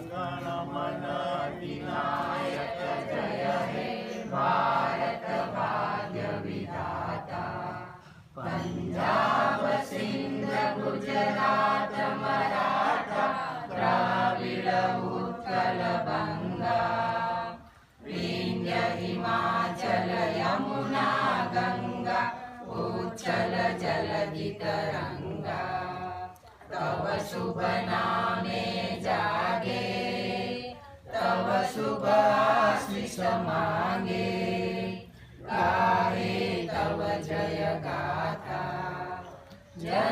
गणमन अधिनायक जय हे भारत भाग्य विधाता। पंजाब सिंध गुजरात मराठा द्राविड उत्कल बंगा। विंध्य हिमाचल यमुना गंगा उच्छल जलधि तरंगा। तव शुभ नामे जागे तव शुभ आशीष मांगे। गाहे तव जय गाथा जय